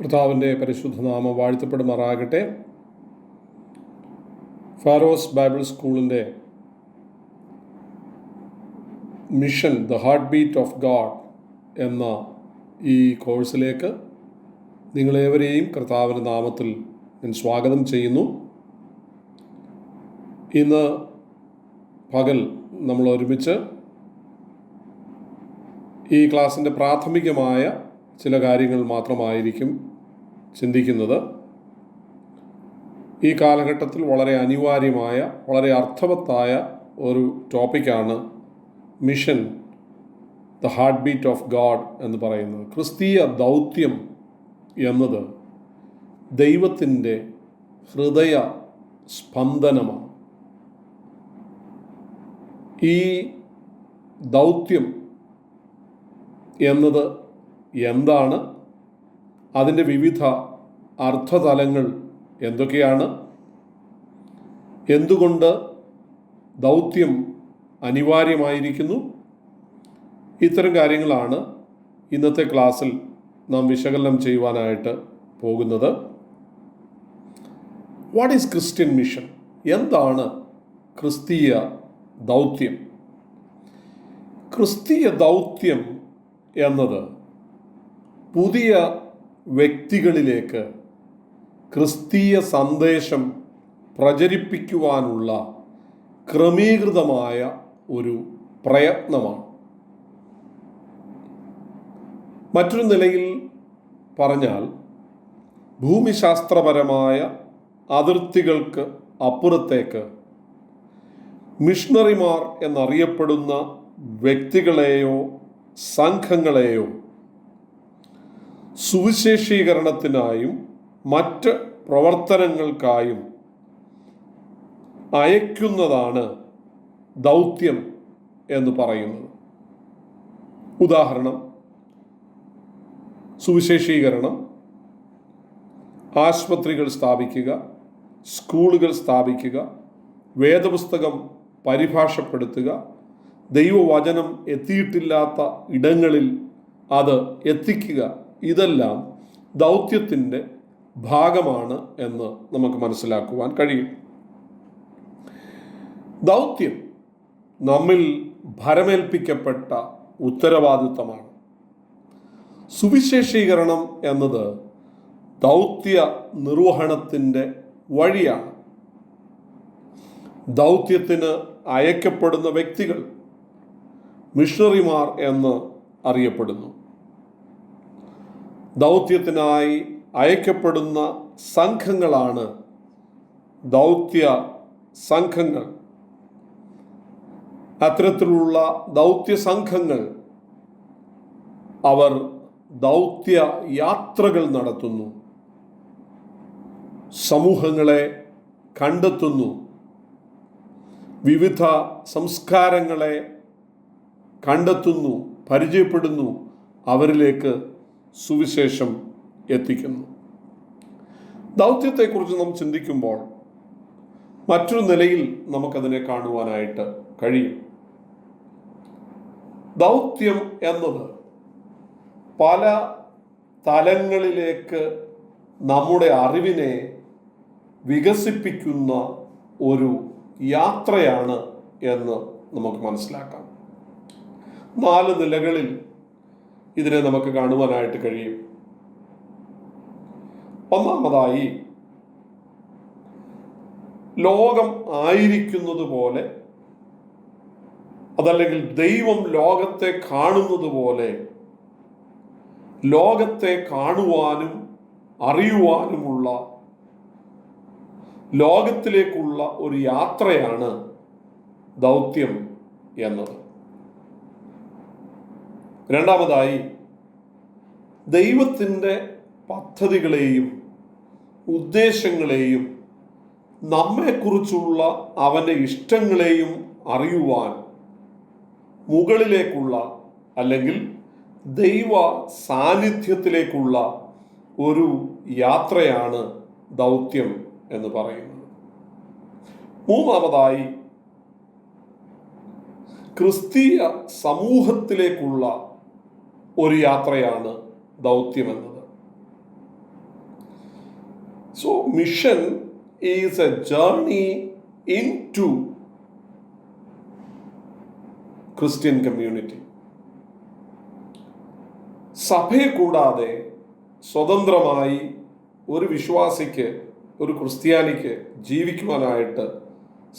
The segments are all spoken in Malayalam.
കർത്താവിൻ്റെ പരിശുദ്ധ നാമം വാഴ്ത്തപ്പെടുമാറാകട്ടെ. ഫാരോസ് ബൈബിൾ സ്കൂളിൻ്റെ mission the heart beat of God എന്ന ഈ കോഴ്സിലേക്ക് നിങ്ങളേവരെയും കർത്താവിൻ്റെ നാമത്തിൽ ഞാൻ സ്വാഗതം ചെയ്യുന്നു. ഇന്ന് പകൽ നമ്മൾ ഒരുമിച്ച് ഈ ക്ലാസ്സിൻ്റെ പ്രാഥമികമായ ചില കാര്യങ്ങൾ മാത്രമായിരിക്കും ചിന്തിക്കുന്നത്. ഈ കാലഘട്ടത്തിൽ വളരെ അനിവാര്യമായ, വളരെ അർത്ഥവത്തായ ഒരു ടോപ്പിക്കാണ് mission the heart beat of God എന്ന് പറയുന്നത്. ക്രിസ്തീയ ദൗത്യം എന്നത് ദൈവത്തിൻ്റെ ഹൃദയ സ്പന്ദനമാണ്. ഈ ദൗത്യം എന്നത് എന്താണ്? അതിൻ്റെ വിവിധ അർത്ഥതലങ്ങൾ എന്തൊക്കെയാണ്? എന്തുകൊണ്ട് ദൗത്യം അനിവാര്യമായിരിക്കുന്നു? ഇത്തരം കാര്യങ്ങളാണ് ഇന്നത്തെ ക്ലാസ്സിൽ നാം വിശകലനം ചെയ്യുവാനായിട്ട് പോകുന്നത്. What is Christian mission? എന്താണ് ക്രിസ്തീയ ദൗത്യം? ക്രിസ്തീയ ദൗത്യം എന്നത് പുതിയ വ്യക്തികളിലേക്ക് ക്രിസ്തീയ സന്ദേശം പ്രചരിപ്പിക്കുവാനുള്ള ക്രമീകൃതമായ ഒരു പ്രയത്നമാണ്. മറ്റൊരു നിലയിൽ പറഞ്ഞാൽ, ഭൂമിശാസ്ത്രപരമായ അതിർത്തികൾക്ക് അപ്പുറത്തേക്ക് മിഷണറിമാർ എന്നറിയപ്പെടുന്ന വ്യക്തികളെയോ സംഘങ്ങളെയോ സുവിശേഷീകരണത്തിനായും മറ്റ് പ്രവർത്തനങ്ങൾക്കായും അയക്കുന്നതാണ് ദൗത്യം എന്ന് പറയുന്നത്. ഉദാഹരണം, സുവിശേഷീകരണം, ആശുപത്രികൾ സ്ഥാപിക്കുക, സ്കൂളുകൾ സ്ഥാപിക്കുക, വേദപുസ്തകം പരിഭാഷപ്പെടുത്തുക, ദൈവവചനം എത്തിയിട്ടില്ലാത്ത ഇടങ്ങളിൽ അത് എത്തിക്കുക, ഇതെല്ലാം ദൗത്യത്തിൻ്റെ ഭാഗമാണ് എന്ന് നമുക്ക് മനസ്സിലാക്കുവാൻ കഴിയും. ദൗത്യം നമ്മിൽ ഭരമേൽപ്പിക്കപ്പെട്ട ഉത്തരവാദിത്തമാണ്. സുവിശേഷീകരണം എന്നത് ദൗത്യ നിർവഹണത്തിൻ്റെ വഴിയാണ്. ദൗത്യത്തിന് അയക്കപ്പെടുന്ന വ്യക്തികൾ മിഷണറിമാർ എന്ന് അറിയപ്പെടുന്നു. ദൗത്യത്തിനായി അയക്കപ്പെടുന്ന സംഘങ്ങളാണ് ദൗത്യ സംഘങ്ങൾ. അത്തരത്തിലുള്ള ദൗത്യ സംഘങ്ങൾ അവർ ദൗത്യ യാത്രകൾ നടത്തുന്നു, സമൂഹങ്ങളെ കണ്ടെത്തുന്നു, വിവിധ സംസ്കാരങ്ങളെ കണ്ടെത്തുന്നു, പരിചയപ്പെടുന്നു, അവരിലേക്ക് സുവിശേഷം എത്തിക്കുന്നു. ദൗത്യത്തെക്കുറിച്ച് നാം ചിന്തിക്കുമ്പോൾ മറ്റൊരു നിലയിൽ നമുക്കതിനെ കാണുവാനായിട്ട് കഴിയും. ദൗത്യം എന്നത് പല തലങ്ങളിലേക്ക് നമ്മുടെ അറിവിനെ വികസിപ്പിക്കുന്ന ഒരു യാത്രയാണ് എന്ന് നമുക്ക് മനസ്സിലാക്കാം. 4 നിലകളിൽ ഇതിനെ നമുക്ക് കാണുവാനായിട്ട് കഴിയും. ഒന്നാമതായി, ലോകം ആയിരിക്കുന്നത് പോലെ, അതല്ലെങ്കിൽ ദൈവം ലോകത്തെ കാണുന്നത് പോലെ ലോകത്തെ കാണുവാനും അറിയുവാനുമുള്ള ലോകത്തിലേക്കുള്ള ഒരു യാത്രയാണ് ദൗത്യം എന്നത്. രണ്ടാമതായി, ദൈവത്തിൻ്റെ പദ്ധതികളെയും ഉദ്ദേശങ്ങളെയും നമ്മെക്കുറിച്ചുള്ള അവൻ്റെ ഇഷ്ടങ്ങളെയും അറിയുവാൻ മുകളിലേക്കുള്ള, അല്ലെങ്കിൽ ദൈവ സാന്നിധ്യത്തിലേക്കുള്ള ഒരു യാത്രയാണ് ദൗത്യം എന്ന് പറയുന്നത്. മൂന്നാമതായി, ക്രിസ്തീയ സമൂഹത്തിലേക്കുള്ള ഒരു യാത്രയാണ് ദൗത്യമെന്നത്. So mission is a journey into Christian community. സഭയെ കൂടാതെ സ്വതന്ത്രമായി ഒരു വിശ്വാസിക്ക്, ഒരു ക്രിസ്ത്യാനിക്ക് ജീവിക്കുവാനായിട്ട്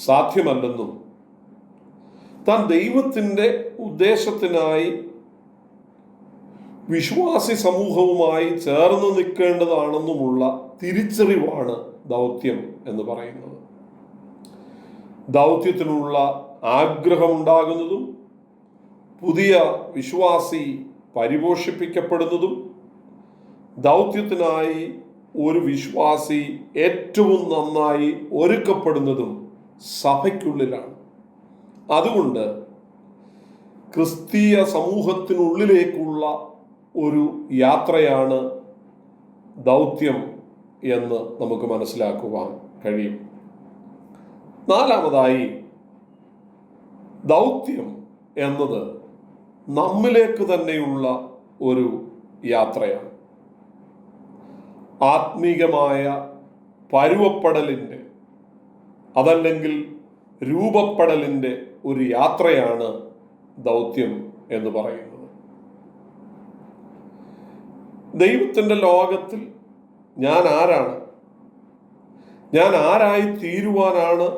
സാധ്യമല്ലെന്നും താൻ ദൈവത്തിൻ്റെ ഉദ്ദേശത്തിനായി വിശ്വാസി സമൂഹവുമായി ചേർന്ന് നിൽക്കേണ്ടതാണെന്നുമുള്ള തിരിച്ചറിവാണ് ദൗത്യം എന്ന് പറയുന്നത്. ദൗത്യത്തിനുള്ള ആഗ്രഹമുണ്ടാകുന്നതും പുതിയ വിശ്വാസി പരിപോഷിപ്പിക്കപ്പെടുന്നതും ദൗത്യത്തിനായി ഒരു വിശ്വാസി ഏറ്റവും നന്നായി ഒരുക്കപ്പെടുന്നതും സഭയ്ക്കുള്ളിലാണ്. അതുകൊണ്ട് ക്രിസ്തീയ സമൂഹത്തിനുള്ളിലേക്കുള്ള ഒരു യാത്രയാണ് ദൗത്യം എന്ന് നമുക്ക് മനസ്സിലാക്കുവാൻ കഴിയും. നാലാമതായി, ദൗത്യം എന്നത് നമ്മിലേക്ക് തന്നെയുള്ള ഒരു യാത്രയാണ്. ആത്മീകമായ പരുവപ്പെടലിൻ്റെ, അതല്ലെങ്കിൽ രൂപപ്പെടലിൻ്റെ ഒരു യാത്രയാണ് ദൗത്യം എന്ന് പറയുന്നത്. ദൈവത്തിൻ്റെ ലോകത്തിൽ ഞാൻ ആരാണ്, ഞാൻ ആരായി തീരുവാനാണ്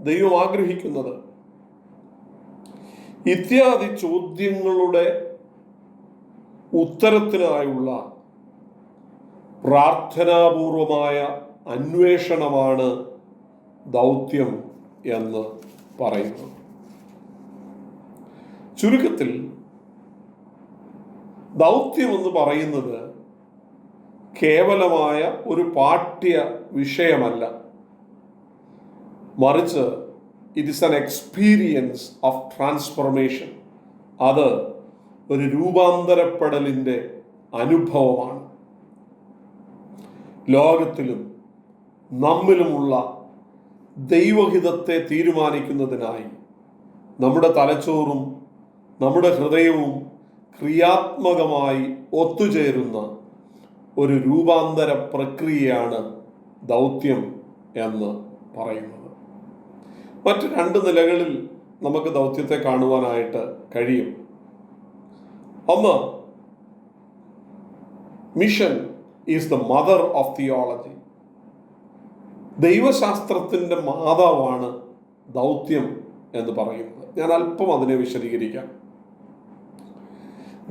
ദൈവം ആഗ്രഹിക്കുന്നത്, ഇത്യാദി ചോദ്യങ്ങളുടെ ഉത്തരത്തിനായുള്ള പ്രാർത്ഥനാപൂർവമായ അന്വേഷണമാണ് ദൗത്യം എന്ന് പറയുന്നത്. ചുരുക്കത്തിൽ ദൗത്യം എന്ന് പറയുന്നത് കേവലമായ ഒരു പാഠ്യ വിഷയമല്ല, മറിച്ച് it is an experience of transformation. അത് ഒരു രൂപാന്തരപ്പെടലിൻ്റെ അനുഭവമാണ്. ലോകത്തിലും നമ്മിലുമുള്ള ദൈവഹിതത്തെ തീരുമാനിക്കുന്നതിനായി നമ്മുടെ തലച്ചോറും നമ്മുടെ ഹൃദയവും ക്രിയാത്മകമായി ഒത്തുചേരുന്ന ഒരു രൂപാന്തര പ്രക്രിയയാണ് ദൗത്യം എന്ന് പറയുന്നത്. മറ്റ് രണ്ട് നിലകളിൽ നമുക്ക് ദൗത്യത്തെ കാണുവാനായിട്ട് കഴിയും. ഒന്ന്, mission is the mother of theology. ദൈവശാസ്ത്രത്തിൻ്റെ മാതാവാണ് ദൗത്യം എന്ന് പറയുന്നത്. ഞാൻ അല്പം അതിനെ വിശദീകരിക്കാം.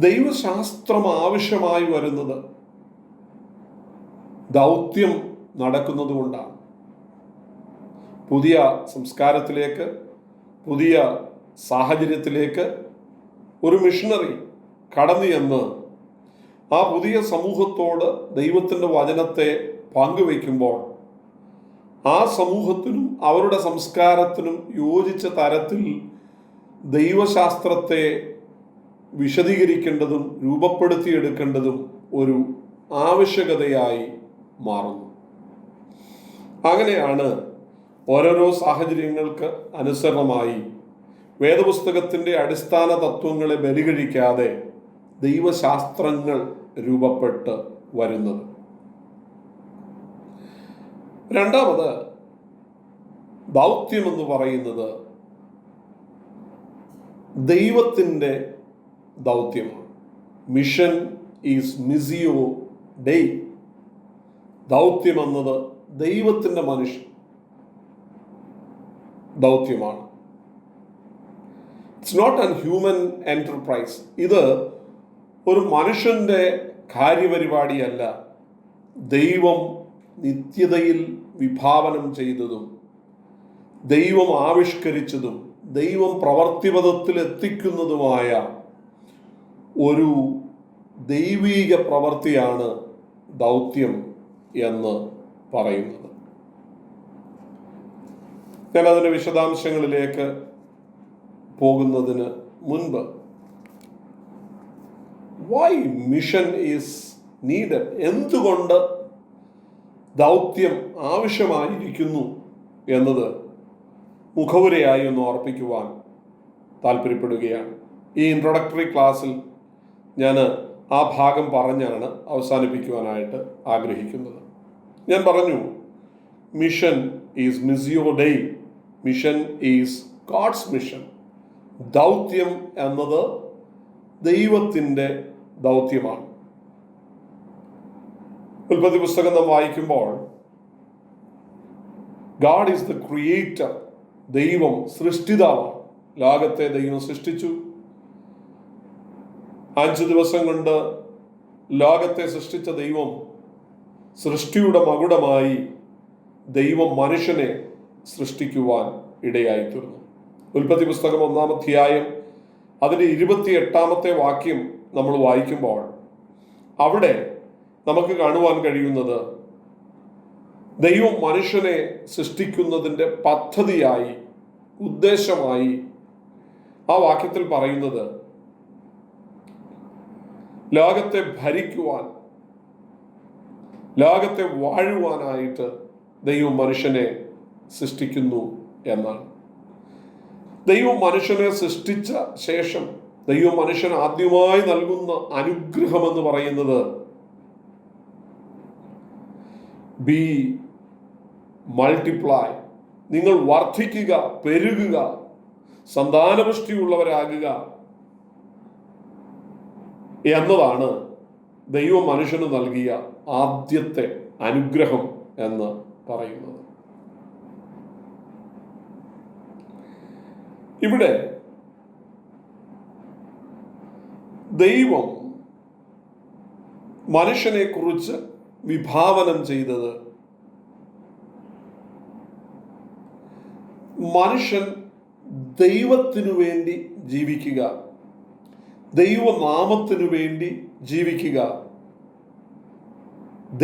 ദൈവശാസ്ത്രം ആവശ്യമായി വരുന്നത് ദൗത്യം നടക്കുന്നത് കൊണ്ടാണ്. പുതിയ സംസ്കാരത്തിലേക്ക്, പുതിയ സാഹചര്യത്തിലേക്ക് ഒരു മിഷണറി കടന്നു ചെന്ന് ആ പുതിയ സമൂഹത്തോട് ദൈവത്തിൻ്റെ വചനത്തെ പങ്കുവയ്ക്കുമ്പോൾ ആ സമൂഹത്തിനും അവരുടെ സംസ്കാരത്തിനും യോജിച്ച തരത്തിൽ ദൈവശാസ്ത്രത്തെ വിശദീകരിക്കേണ്ടതും രൂപപ്പെടുത്തിയെടുക്കേണ്ടതും ഒരു ആവശ്യകതയായി മാറുന്നു. അങ്ങനെയാണ് ഓരോരോ സാഹചര്യങ്ങൾക്ക് അനുസരണമായി വേദപുസ്തകത്തിൻ്റെ അടിസ്ഥാന തത്വങ്ങളെ ബലികഴിക്കാതെ ദൈവശാസ്ത്രങ്ങൾ രൂപപ്പെട്ട് വരുന്നത്. രണ്ടാമത്, ദൗത്യം എന്ന് പറയുന്നത് ദൈവത്തിൻ്റെ ദൗത്യമാണ്. മിഷൻ ഈസ് മിസിയോ ഡെയ്. ദൗത്യം എന്നത് ദൈവത്തിൻ്റെ ദൗത്യമാണ്. It's not an human enterprise. ഇത് ഒരു മനുഷ്യൻ്റെ കാര്യപരിപാടിയല്ല. ദൈവം നിത്യതയിൽ വിഭാവനം ചെയ്തതും ദൈവം ആവിഷ്കരിച്ചതും ദൈവം പ്രവൃത്തിപഥത്തിൽ എത്തിക്കുന്നതുമായ ഒരു ദൈവീക പ്രവൃത്തിയാണ് ദൗത്യം എന്ന് പറയുന്നത്. ഞാൻ അതിൻ്റെ വിശദാംശങ്ങളിലേക്ക് പോകുന്നതിന് മുൻപ്, വൈ മിഷൻ ഈസ് നീഡഡ്, എന്തുകൊണ്ട് ദൗത്യം ആവശ്യമായിരിക്കുന്നു എന്നത് മുഖവുരയായി ഒന്ന് ഓർപ്പിക്കുവാൻ താല്പര്യപ്പെടുകയാണ്. ഈ ഇൻട്രൊഡക്ടറി ക്ലാസ്സിൽ ഞാൻ ആ ഭാഗം പറഞ്ഞാണ് അവസാനിപ്പിക്കുവാനായിട്ട് ആഗ്രഹിക്കുന്നത്. ഞാൻ പറഞ്ഞു, മിഷൻ ഈസ് മിസിയോ ഡേ, മിഷൻ ഈസ് ഗോഡ്സ് മിഷൻ. ദൗത്യം എന്നത് ദൈവത്തിൻ്റെ ദൗത്യമാണ്. ഉൽപ്പത്തി പുസ്തകം നാം വായിക്കുമ്പോൾ ഗാഡ് ഈസ് ദ ക്രിയേറ്റർ, ദൈവം സൃഷ്ടിതാവാണ്. ലോകത്തെ ദൈവം സൃഷ്ടിച്ചു. 5 ദിവസം കൊണ്ട് ലോകത്തെ സൃഷ്ടിച്ച ദൈവം സൃഷ്ടിയുടെ മകുടമായി ദൈവം മനുഷ്യനെ സൃഷ്ടിക്കുവാൻ ഇടയായിത്തീർന്നു. ഉൽപ്പത്തി പുസ്തകം 1-ാം അധ്യായം അതിൻ്റെ 28-ാമത്തെ വാക്യം നമ്മൾ വായിക്കുമ്പോൾ അവിടെ നമുക്ക് കാണുവാൻ കഴിയുന്നത് ദൈവം മനുഷ്യനെ സൃഷ്ടിക്കുന്നതിൻ്റെ പദ്ധതിയായി, ഉദ്ദേശമായി ആ വാക്യത്തിൽ പറയുന്നത് ലോകത്തെ ഭരിക്കുവാൻ, ലോകത്തെ വാഴുവാനായിട്ട് ദൈവം മനുഷ്യനെ സൃഷ്ടിക്കുന്നു എന്നാണ്. ദൈവം മനുഷ്യനെ സൃഷ്ടിച്ച ശേഷം ദൈവം മനുഷ്യന് ആദ്യമായി നൽകുന്ന അനുഗ്രഹം എന്ന് പറയുന്നത് ബി മൾട്ടിപ്ലൈ, നിങ്ങൾ വർദ്ധിക്കുക, പെരുകുക, സന്താനപുഷ്ടിയുള്ളവരാകുക എന്നതാണ് ദൈവം മനുഷ്യന് നൽകിയ ആദ്യത്തെ അനുഗ്രഹം എന്ന് പറയുന്നത്. ഇവിടെ ദൈവം മനുഷ്യനെ കുറിച്ച് വിഭാവനം ചെയ്തത് മനുഷ്യൻ ദൈവത്തിനു വേണ്ടി ജീവിക്കുക, ദൈവനാമത്തിനു വേണ്ടി ജീവിക്കുക,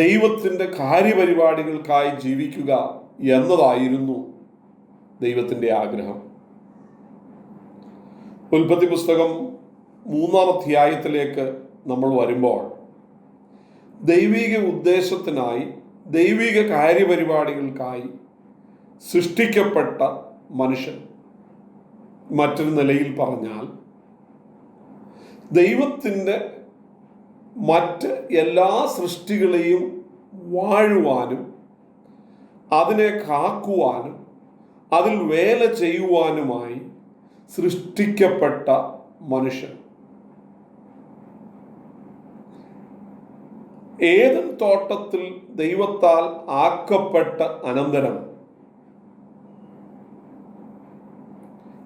ദൈവത്തിൻ്റെ കാര്യപരിപാടികൾക്കായി ജീവിക്കുക എന്നതായിരുന്നു ദൈവത്തിൻ്റെ ആഗ്രഹം. ഉൽപ്പത്തി പുസ്തകം 3-ാം അധ്യായത്തിലേക്ക് നമ്മൾ വരുമ്പോൾ ദൈവിക ഉദ്ദേശത്തിനായി, ദൈവിക കാര്യപരിപാടികൾക്കായി സൃഷ്ടിക്കപ്പെട്ട മനുഷ്യൻ, മറ്റൊരു നിലയിൽ പറഞ്ഞാൽ ദൈവത്തിൻ്റെ മറ്റ് എല്ലാ സൃഷ്ടികളെയും വാഴുവാനും അതിനെ കാക്കുവാനും അതിൽ വേല ചെയ്യുവാനുമായി സൃഷ്ടിക്കപ്പെട്ട മനുഷ്യൻ. ഏദൻ തോട്ടത്തിൽ ദൈവത്താൽ ആക്കപ്പെട്ട അനന്തരം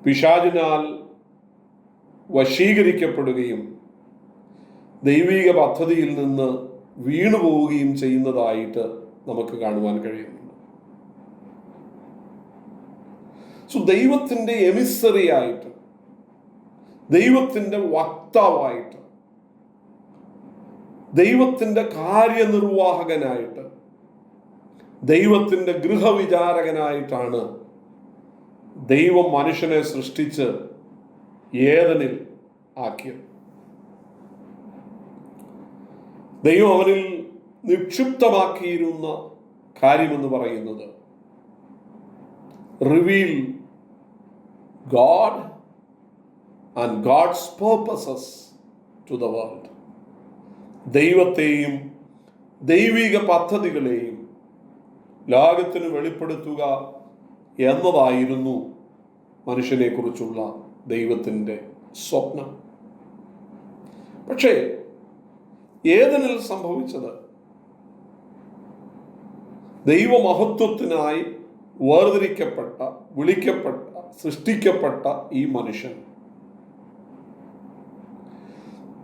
പിശാചിനാൽ വശീകരിക്കപ്പെടുകയും ദൈവിക പദ്ധതിയിൽ നിന്ന് വീണുപോവുകയും ചെയ്യുന്നതായിട്ട് നമുക്ക് കാണുവാൻ കഴിയുന്നുണ്ട്. ദൈവത്തിൻ്റെ എമിസറിയായിട്ട്, ദൈവത്തിൻ്റെ വക്താവായിട്ട്, ദൈവത്തിൻ്റെ കാര്യനിർവാഹകനായിട്ട്, ദൈവത്തിൻ്റെ ഗൃഹവിചാരകനായിട്ടാണ് ദൈവം മനുഷ്യനെ സൃഷ്ടിച്ച് ഏദനിൽ ആക്കിയത്. ദൈവം അവനിൽ നിക്ഷിപ്തമാക്കിയിരുന്ന കാര്യമെന്ന് പറയുന്നത് reveal God and God's purposes to the world. ദൈവത്തെയും ദൈവിക പദ്ധതികളെയും ലോകത്തിന് വെളിപ്പെടുത്തുക എന്നതായിരുന്നു മനുഷ്യനെ കുറിച്ചുള്ള ദൈവത്തിൻ്റെ സ്വപ്നം. പക്ഷേ ഏദനിൽ സംഭവിച്ചത് ദൈവമഹത്വത്തിനായി വേർതിരിക്കപ്പെട്ട, വിളിക്കപ്പെട്ട, സൃഷ്ടിക്കപ്പെട്ട ഈ മനുഷ്യൻ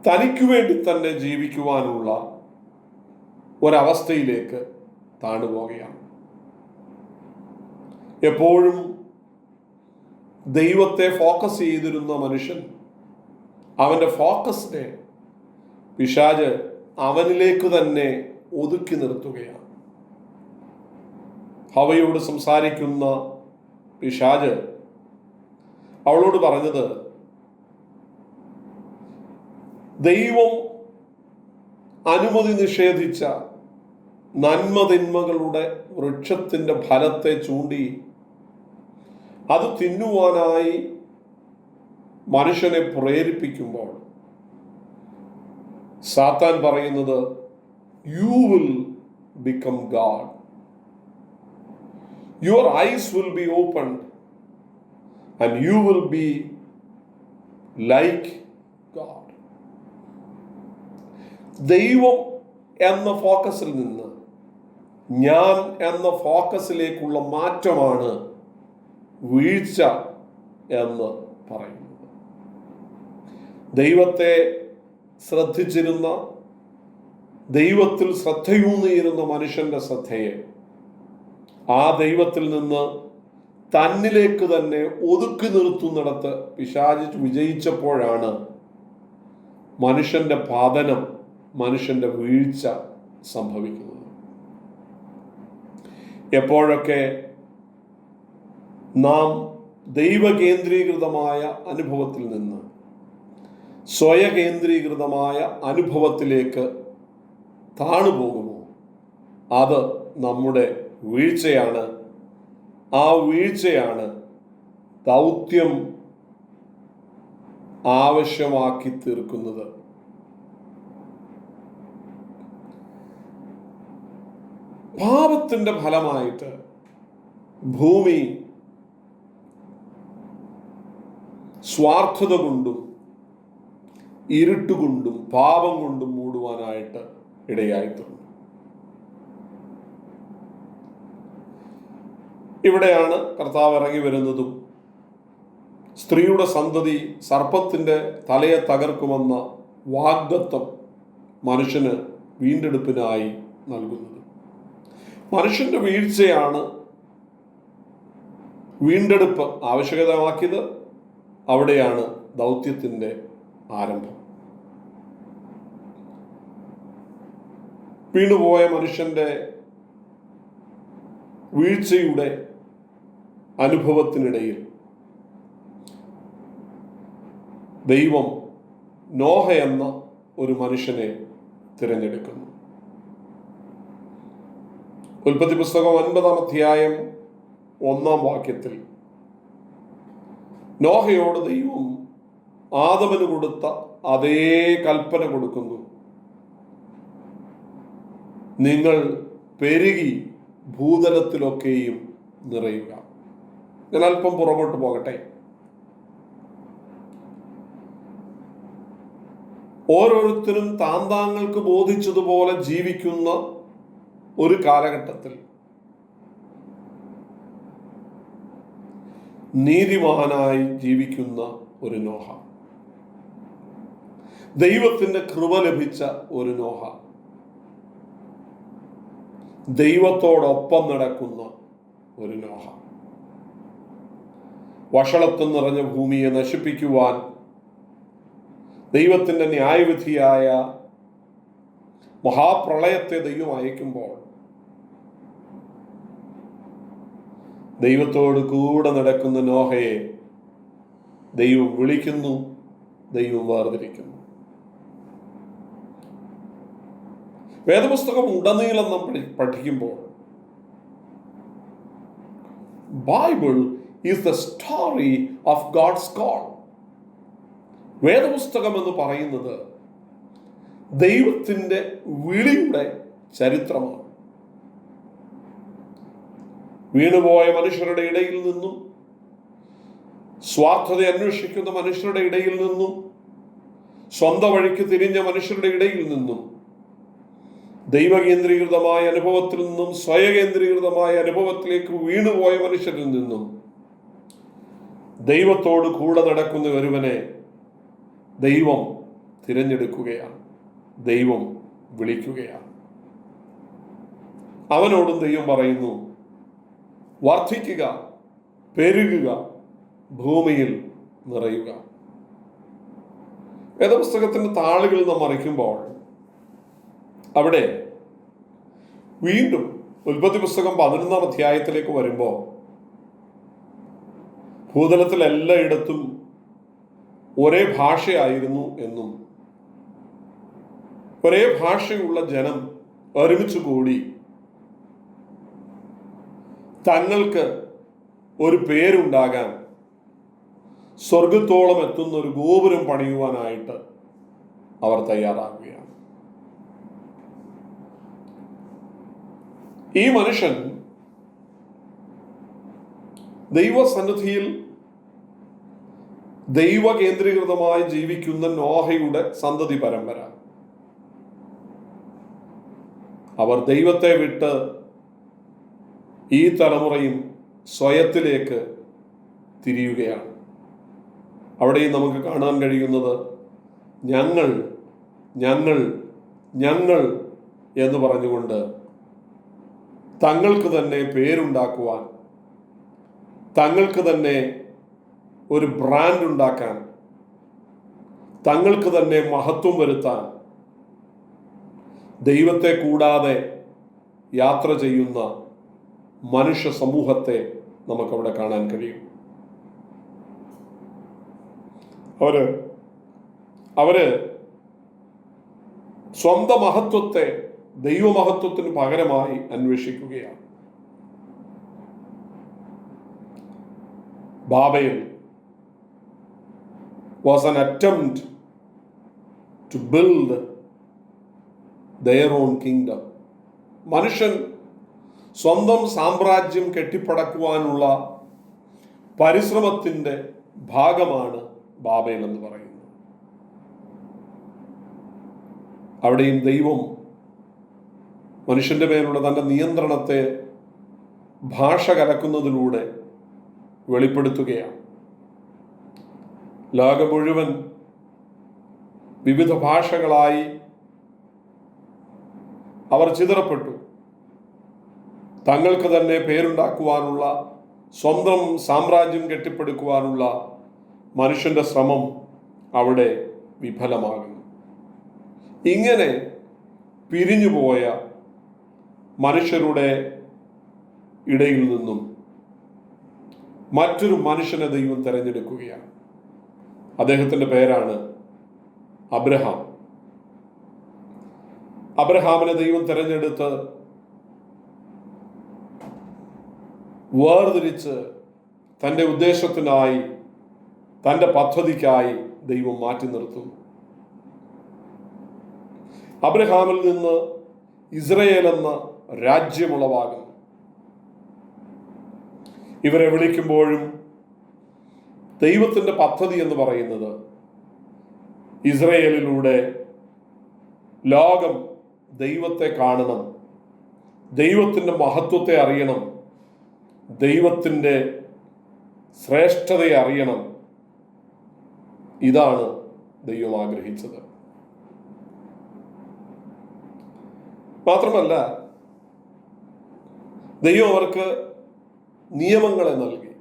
തനിക്കു വേണ്ടി തന്നെ ജീവിക്കുവാനുള്ള ഒരവസ്ഥയിലേക്ക് താണുപോവുകയാണ്. എപ്പോഴും ദൈവത്തെ ഫോക്കസ് ചെയ്തിരുന്ന മനുഷ്യൻ അവൻ്റെ ഫോക്കസിനെ പിശാച് അവനിലേക്ക് തന്നെ ഒതുക്കി നിർത്തുകയാണ്. ഹവയോട് സംസാരിക്കുന്ന പിശാച് അവളോട് പറഞ്ഞത്, ദൈവം അനുമതി നിഷേധിച്ച നന്മതിന്മകളുടെ വൃക്ഷത്തിൻ്റെ ഫലത്തെ ചൂണ്ടി അത് തിന്നുവാനായി മനുഷ്യനെ പ്രേരിപ്പിക്കുമ്പോൾ സാത്താൻ പറയുന്നത്, you will become God, your eyes will be opened and you will be like God. ദൈവം എന്ന ഫോക്കസിൽ നിന്ന് ഞാൻ എന്ന ഫോക്കസിലേക്കുള്ള മാറ്റമാണ് വീഴ്ച എന്ന് പറയുന്നത്. ദൈവത്തെ ശ്രദ്ധിച്ചിരുന്ന, ദൈവത്തിൽ ശ്രദ്ധയൂന്നിയിരുന്ന മനുഷ്യന്റെ ശ്രദ്ധയെ ആ ദൈവത്തിൽ നിന്ന് തന്നിലേക്ക് തന്നെ ഒതുക്കി നിർത്തുന്നിടത്ത് പിശാച് വിജയിച്ചപ്പോഴാണ് മനുഷ്യന്റെ പതനം, മനുഷ്യന്റെ വീഴ്ച സംഭവിക്കുന്നത്. എപ്പോഴൊക്കെ നാം ദൈവകേന്ദ്രീകൃതമായ അനുഭവത്തിൽ നിന്ന് സ്വയകേന്ദ്രീകൃതമായ അനുഭവത്തിലേക്ക് താണുപോകുമോ, അത് നമ്മുടെ വീഴ്ചയാണ്. ആ വീഴ്ചയാണ് ദൗത്യം ആവശ്യമാക്കി തീർക്കുന്നത്. പാപത്തിന്റെ ഫലമായിട്ട് ഭൂമി സ്വാർത്ഥത കൊണ്ടും ഇരുട്ടുകൊണ്ടും പാപം കൊണ്ടും മൂടുവാനായിട്ട് ഇടയായിത്തീർന്നു. ഇവിടെയാണ് കർത്താവ് ഇറങ്ങി വരുന്നതും സ്ത്രീയുടെ സന്തതി സർപ്പത്തിന്റെ തലയെ തകർക്കുമെന്ന വാഗ്ദത്തം മനുഷ്യന് വീണ്ടെടുപ്പിനായി നൽകുന്നത്. മനുഷ്യന്റെ വീഴ്ചയാണ് വീണ്ടെടുപ്പ് ആവശ്യകതമാക്കിയത്. അവിടെയാണ് ദൗത്യത്തിന്റെ ആരംഭം. വീണുപോയ മനുഷ്യന്റെ വീഴ്ചയുടെ അനുഭവത്തിനിടയിൽ ദൈവം നോഹ എന്ന ഒരു മനുഷ്യനെ തിരഞ്ഞെടുക്കുന്നു. ഉൽപ്പത്തി പുസ്തകം 9-ാം അധ്യായം 1-ാം വാക്യത്തിൽ നോഹയോട് ദൈവം ആദമന് കൊടുത്ത അതേ കൽപ്പന കൊടുക്കുന്നു. നിങ്ങൾ പെരുകി ഭൂതലത്തിലൊക്കെയും നിറയുക. ഞാൻ അല്പം പുറകോട്ട് പോകട്ടെ. ഓരോരുത്തരും താന്താങ്ങൾക്ക് ബോധിച്ചതുപോലെ ജീവിക്കുന്ന ഒരു കാലഘട്ടത്തിൽ നീതിമാനായി ജീവിക്കുന്ന ഒരു നോഹ, ദൈവത്തിന്റെ കൃപ ലഭിച്ച ഒരു നോഹ, ദൈവത്തോടൊപ്പം നടക്കുന്ന ഒരു നോഹ, വഷളത്വം നിറഞ്ഞ ഭൂമിയെ നശിപ്പിക്കുവാൻ ദൈവത്തിന്റെ ന്യായവിധിയായ മഹാപ്രളയത്തെ ദൈവം അയക്കുമ്പോൾ ദൈവത്തോട് കൂടെ നടക്കുന്ന നോഹയെ ദൈവം വിളിക്കുന്നു, ദൈവം വേർതിരിക്കുന്നു. വേദപുസ്തകം ഉടനീളം നാം പഠിക്കുമ്പോൾ Bible is the story of God's call. വേദപുസ്തകം എന്ന് പറയുന്നത് ദൈവത്തിൻ്റെ വിളിയുടെ ചരിത്രമാണ്. വീണുപോയ മനുഷ്യരുടെ ഇടയിൽ നിന്നും, സ്വാർത്ഥത അന്വേഷിക്കുന്ന മനുഷ്യരുടെ ഇടയിൽ നിന്നും, സ്വന്തം വഴിക്ക് തിരിഞ്ഞ മനുഷ്യരുടെ ഇടയിൽ നിന്നും, ദൈവകേന്ദ്രീകൃതമായ അനുഭവത്തിൽ നിന്നും സ്വയകേന്ദ്രീകൃതമായ അനുഭവത്തിലേക്ക് വീണുപോയ മനുഷ്യരിൽ നിന്നും ദൈവത്തോട് കൂടെ നടക്കുന്ന ഒരുവനെ ദൈവം തിരഞ്ഞെടുക്കുകയാണ്, ദൈവം വിളിക്കുകയാണ്. അവനോടും ദൈവം പറയുന്നു, വർദ്ധിക്കുക, പെരുകുക, ഭൂമിയിൽ നിറയുക. വേദപുസ്തകത്തിന്റെ താളുകൾ നാം മറിക്കുമ്പോൾ അവിടെ വീണ്ടും ഉൽപ്പത്തി പുസ്തകം 11-ാം അധ്യായത്തിലേക്ക് വരുമ്പോൾ ഭൂതലത്തിൽ എല്ലായിടത്തും ഒരേ ഭാഷയായിരുന്നു എന്നും ഒരേ ഭാഷയുള്ള ജനം ഒരുമിച്ച് കൂടി തങ്ങൾക്ക് ഒരു പേരുണ്ടാകാൻ സ്വർഗത്തോളം എത്തുന്ന ഒരു ഗോപുരം പണിയുവാനായിട്ട് അവർ തയ്യാറാകുകയാണ്. ഈ മനുഷ്യൻ ദൈവസന്നിധിയിൽ ദൈവകേന്ദ്രീകൃതമായി ജീവിക്കുന്ന നോഹയുടെ സന്തതി പരമ്പര. അവർ ദൈവത്തെ വിട്ട് ഈ തലമുറയും സ്വയത്തിലേക്ക് തിരിയുകയാണ്. അവിടെയും നമുക്ക് കാണാൻ കഴിയുന്നത് ഞങ്ങൾ ഞങ്ങൾ ഞങ്ങൾ എന്ന് പറഞ്ഞുകൊണ്ട് തങ്ങൾക്ക് തന്നെ പേരുണ്ടാക്കുവാൻ, തങ്ങൾക്ക് തന്നെ ഒരു ബ്രാൻഡ് ഉണ്ടാക്കാൻ, തങ്ങൾക്ക് തന്നെ മഹത്വം വരുത്താൻ ദൈവത്തെ കൂടാതെ യാത്ര ചെയ്യുന്ന മനുഷ്യ സമൂഹത്തെ നമുക്കവിടെ കാണാൻ കഴിയും. അവര് സ്വന്തം മഹത്വത്തെ ദൈവമഹത്വത്തിന് പകരമായി അന്വേഷിക്കുകയാണ്. Babel was an attempt to build their own kingdom. മനുഷ്യൻ സ്വന്തം സാമ്രാജ്യം കെട്ടിപ്പടക്കുവാനുള്ള പരിശ്രമത്തിൻ്റെ ഭാഗമാണ് ബാബേൽ എന്ന് പറയുന്നത്. അവിടെയും ദൈവം മനുഷ്യന്റെ മേലുള്ള തൻ്റെ നിയന്ത്രണത്തെ ഭാഷ കലക്കുന്നതിലൂടെ വെളിപ്പെടുത്തുകയാണ്. ലോകം മുഴുവൻ വിവിധ ഭാഷകളായി അവർ ചിതറപ്പെട്ടു. തങ്ങൾക്ക് തന്നെ പേരുണ്ടാക്കുവാനുള്ള, സ്വന്തം സാമ്രാജ്യം കെട്ടിപ്പടുക്കുവാനുള്ള മനുഷ്യന്റെ ശ്രമം അവിടെ വിഫലമാകുന്നു. ഇങ്ങനെ പിരിഞ്ഞുപോയ മനുഷ്യരുടെ ഇടയിൽ നിന്നും മറ്റൊരു മനുഷ്യനെ ദൈവം തിരഞ്ഞെടുക്കുകയാണ്. അദ്ദേഹത്തിൻ്റെ പേരാണ് അബ്രഹാം. അബ്രഹാമിനെ ദൈവം തിരഞ്ഞെടുത്ത് വേർതിരിച്ച് തൻ്റെ ഉദ്ദേശത്തിനായി, തൻ്റെ പദ്ധതിക്കായി ദൈവം മാറ്റി നിർത്തുന്നു. അബ്രഹാമിൽ നിന്ന് ഇസ്രയേൽ എന്ന രാജ്യമുളവാകുന്നു. ഇവരെ വിളിക്കുമ്പോഴും ദൈവത്തിൻ്റെ പദ്ധതി എന്ന് പറയുന്നത് ഇസ്രയേലിലൂടെ ലോകം ദൈവത്തെ കാണണം, ദൈവത്തിൻ്റെ മഹത്വത്തെ അറിയണം, ദൈവത്തിൻ്റെ ശ്രേഷ്ഠതയെ അറിയണം. ഇതാണ് ദൈവം ആഗ്രഹിച്ചത്. മാത്രമല്ല, ദൈവം അവർക്ക് നിയമങ്ങളെ നൽകി.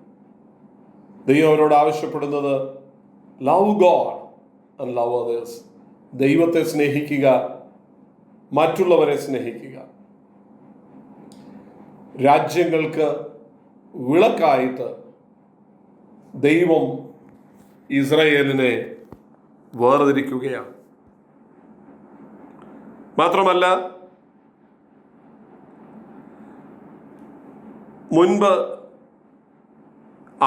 ദൈവം അവരോട് ആവശ്യപ്പെടുന്നത് love God and love others. ദൈവത്തെ സ്നേഹിക്കുക, മറ്റുള്ളവരെ സ്നേഹിക്കുക. രാജ്യങ്ങൾക്ക് വിളക്കായിട്ട് ദൈവം ഇസ്രായേലിനെ വേർതിരിക്കുകയാണ്. മാത്രമല്ല, മുൻപ്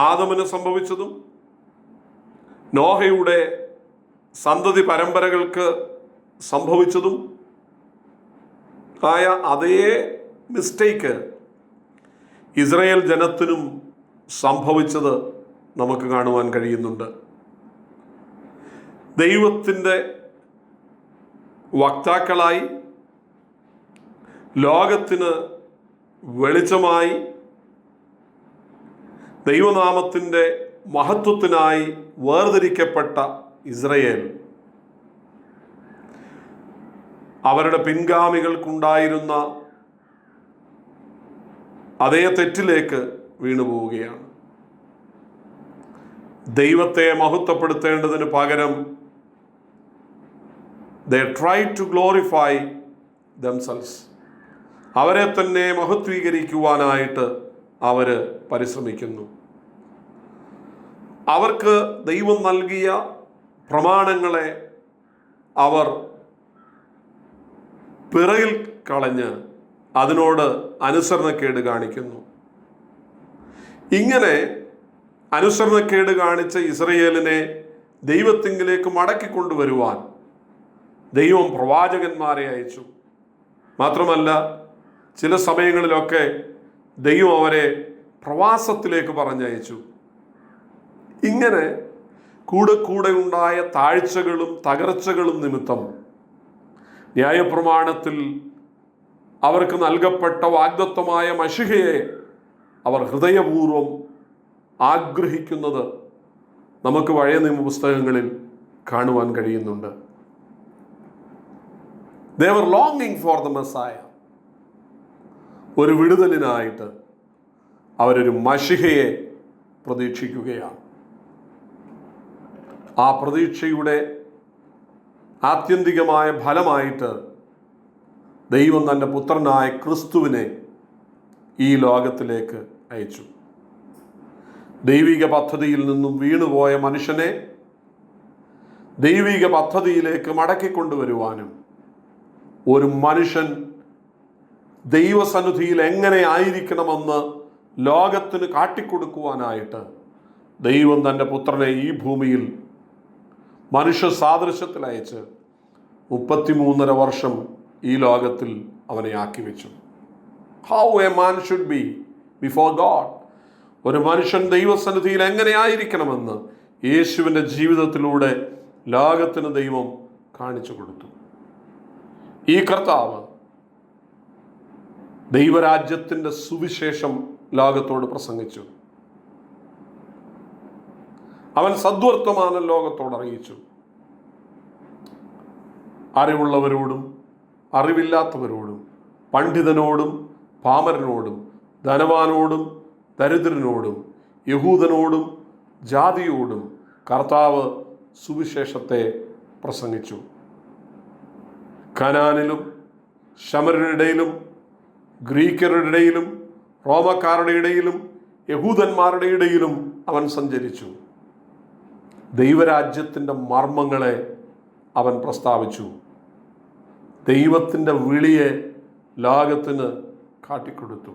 ആദമിന് സംഭവിച്ചതും നോഹയുടെ സന്തതി പരമ്പരകൾക്ക് സംഭവിച്ചതും ആയ അതേ മിസ്റ്റേക്ക് ഇസ്രായേൽ ജനത്തിനും സംഭവിച്ചത് നമുക്ക് കാണുവാൻ കഴിയുന്നുണ്ട്. ദൈവത്തിൻ്റെ വക്താക്കളായി, ലോകത്തിന് വെളിച്ചമായി, ദൈവനാമത്തിൻ്റെ മഹത്വത്തിനായി വേർതിരിക്കപ്പെട്ട ഇസ്രായേൽ അവരുടെ പിൻഗാമികൾക്കുണ്ടായിരുന്ന അതേ തെറ്റിലേക്ക് വീണുപോവുകയാണ്. ദൈവത്തെ മഹത്വപ്പെടുത്തേണ്ടതിന് പകരം they try to glorify themselves. അവരെ തന്നെ മഹത്വീകരിക്കുവാനായിട്ട് അവർ പരിശ്രമിക്കുന്നു. അവർക്ക് ദൈവം നൽകിയ പ്രമാണങ്ങളെ അവർ പിറകിൽ കളഞ്ഞ് അതിനോട് അനുസരണക്കേട് കാണിക്കുന്നു. ഇങ്ങനെ അനുസരണക്കേട് കാണിച്ച ഇസ്രയേലിനെ ദൈവത്തിങ്കിലേക്ക് മടക്കിക്കൊണ്ടുവരുവാൻ ദൈവം പ്രവാചകന്മാരെ അയച്ചു. മാത്രമല്ല, ചില സമയങ്ങളിലൊക്കെ ദൈവം അവരെ പ്രവാസത്തിലേക്ക് പറഞ്ഞയച്ചു. ഇങ്ങനെ കൂടെ ഉണ്ടായ താഴ്ചകളും തകർച്ചകളും നിമിത്തം ന്യായപ്രമാണത്തിൽ അവർക്ക് നൽകപ്പെട്ട വാഗ്ദത്തമായ മശിഹയെ അവർ ഹൃദയപൂർവ്വം ആഗ്രഹിക്കുന്നത് നമുക്ക് പഴയ നിയമ പുസ്തകങ്ങളിൽ കാണുവാൻ കഴിയുന്നുണ്ട്. They were longing for the Messiah. ഒരു വിടുതലിനായിട്ട് അവരൊരു മശിഹയെ പ്രതീക്ഷിക്കുകയാണ്. ആ പ്രതീക്ഷയുടെ ആത്യന്തികമായ ഫലമായിട്ട് ദൈവം തൻ്റെ പുത്രനായ ക്രിസ്തുവിനെ ഈ ലോകത്തിലേക്ക് അയച്ചു. ദൈവിക പദ്ധതിയിൽ നിന്നും വീണുപോയ മനുഷ്യനെ ദൈവിക പദ്ധതിയിലേക്ക് മടക്കിക്കൊണ്ടുവരുവാനും ഒരു മനുഷ്യൻ ദൈവസന്നിധിയിൽ എങ്ങനെ ആയിരിക്കണമെന്ന് ലോകത്തിന് കാട്ടിക്കൊടുക്കുവാനായിട്ട് ദൈവം തൻ്റെ പുത്രനെ ഈ ഭൂമിയിൽ മനുഷ്യ സാദൃശ്യത്തിൽ അയച്ച് 33.5 വർഷം ഈ ലോകത്തിൽ അവനെ ആക്കി വെച്ചു. How a man should be before God. ഒരു മനുഷ്യൻ ദൈവസന്നിധിയിൽ എങ്ങനെ ആയിരിക്കണമെന്ന് യേശുവിൻ്റെ ജീവിതത്തിലൂടെ ലോകത്തിന് ദൈവം കാണിച്ചു കൊടുത്തു. ഈ കർത്താവ് ദൈവരാജ്യത്തിൻ്റെ സുവിശേഷം ലോകത്തോട് പ്രസംഗിച്ചു. അവൻ സദ്വർത്തമാനം ലോകത്തോട് അറിയിച്ചു. അറിവുള്ളവരോടും അറിവില്ലാത്തവരോടും, പണ്ഡിതനോടും പാമരനോടും, ധനവാനോടും ദരിദ്രനോടും, യഹൂദനോടും ജാതിയോടും കർത്താവ് സുവിശേഷത്തെ പ്രസംഗിച്ചു. കനാനിലും ശമര്യരുടെ ഇടയിലും ഗ്രീക്കരുടെ ഇടയിലും റോമക്കാരുടെ ഇടയിലും യഹൂദന്മാരുടെ ഇടയിലും അവൻ സഞ്ചരിച്ചു. ദൈവരാജ്യത്തിൻ്റെ മർമ്മങ്ങളെ അവൻ പ്രസ്താവിച്ചു. ദൈവത്തിൻ്റെ വിളിയെ ലോകത്തിന് കാട്ടിക്കൊടുത്തു.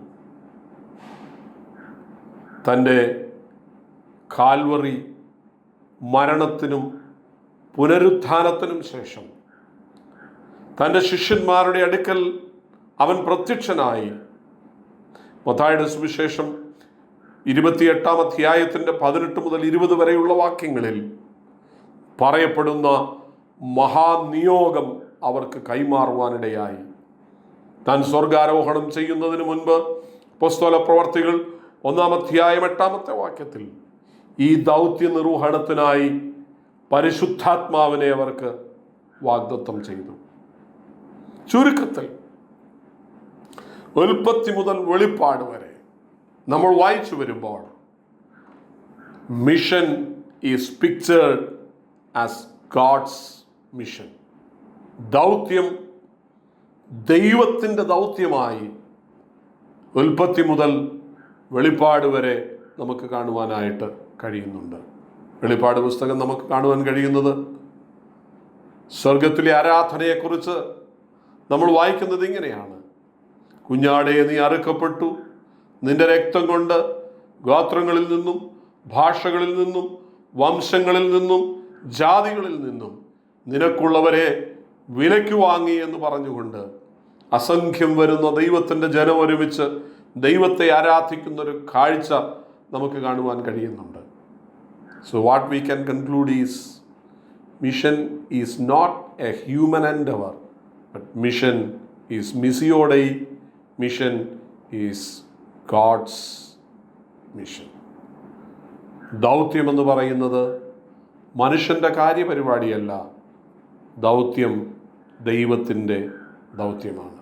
തൻ്റെ കാൽവറി മരണത്തിനും പുനരുത്ഥാനത്തിനും ശേഷം തൻ്റെ ശിഷ്യന്മാരുടെ അടുക്കൽ അവൻ പ്രത്യക്ഷനായി. മത്തായിയുടെ സുവിശേഷം 28-ാം അധ്യായത്തിൻ്റെ 18 മുതൽ 20 വരെയുള്ള വാക്യങ്ങളിൽ പറയപ്പെടുന്ന മഹാനിയോഗം അവർക്ക് കൈമാറുവാനിടയായി. താൻ സ്വർഗാരോഹണം ചെയ്യുന്നതിന് മുൻപ് അപ്പോസ്തല പ്രവർത്തികൾ 1-ാം അധ്യായം 8-ാമത്തെ വാക്യത്തിൽ ഈ ദൗത്യ നിർവഹണത്തിനായി പരിശുദ്ധാത്മാവിനെ അവർക്ക് വാഗ്ദത്തം ചെയ്തു. ചുരുക്കത്തിൽ ഉൽപ്പത്തി മുതൽ വെളിപ്പാട് വരെ നമ്മൾ വായിച്ചു വരുമ്പോൾ mission is pictured as God's mission. ദൗത്യം ദൈവത്തിൻ്റെ ദൗത്യമായി ഉൽപ്പത്തി മുതൽ വെളിപ്പാട് വരെ നമുക്ക് കാണുവാനായിട്ട് കഴിയുന്നുണ്ട്. വെളിപ്പാട് പുസ്തകം നമുക്ക് കാണുവാൻ കഴിയുന്നത് സ്വർഗത്തിലെ ആരാധനയെക്കുറിച്ച് നമ്മൾ വായിക്കുന്നത് ഇങ്ങനെയാണ്: കുഞ്ഞാടേ, നീ അറുക്കപ്പെട്ടു, നിന്റെ രക്തം കൊണ്ട് ഗോത്രങ്ങളിൽ നിന്നും ഭാഷകളിൽ നിന്നും വംശങ്ങളിൽ നിന്നും ജാതികളിൽ നിന്നും നിനക്കുള്ളവരെ വിലയ്ക്ക് വാങ്ങി എന്ന് പറഞ്ഞുകൊണ്ട് അസംഖ്യം വരുന്ന ദൈവത്തിൻ്റെ ജനം ഒരുമിച്ച് ദൈവത്തെ ആരാധിക്കുന്നൊരു കാഴ്ച നമുക്ക് കാണുവാൻ കഴിയുന്നുണ്ട്. So what we can conclude is mission is not a human endeavour, but mission is മിസിയോ ഡെി. Mission is God's mission. ദൗത്യമെന്ന് പറയുന്നത് മനുഷ്യൻ്റെ കാര്യപരിപാടിയല്ല, ദൗത്യം ദൈവത്തിൻ്റെ ദൗത്യമാണ്.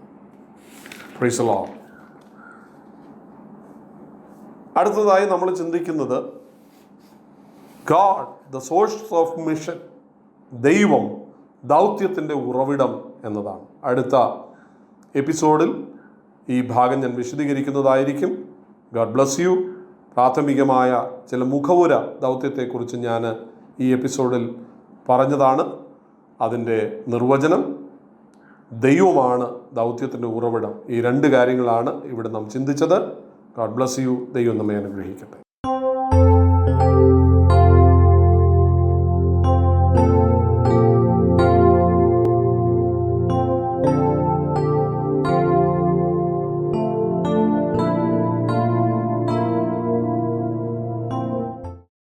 Praise the Lord. അടുത്തതായി നമ്മൾ ചിന്തിക്കുന്നത് God the source of mission, ദൈവം ദൗത്യത്തിൻ്റെ ഉറവിടം എന്നതാണ്. അടുത്ത എപ്പിസോഡിൽ ഈ ഭാഗം ഞാൻ വിശദീകരിക്കുന്നതായിരിക്കും. God bless you. പ്രാഥമികമായ ചില മുഖവുര ദൗത്യത്തെക്കുറിച്ച് ഞാൻ ഈ എപ്പിസോഡിൽ പറഞ്ഞതാണ്. അതിൻ്റെ നിർവചനം, ദൈവമാണ് ദൗത്യത്തിൻ്റെ ഉറവിടം. ഈ രണ്ട് കാര്യങ്ങളാണ് ഇവിടെ നാം ചിന്തിച്ചത്. God bless you. ദൈവം നമ്മെ അനുഗ്രഹിക്കട്ടെ.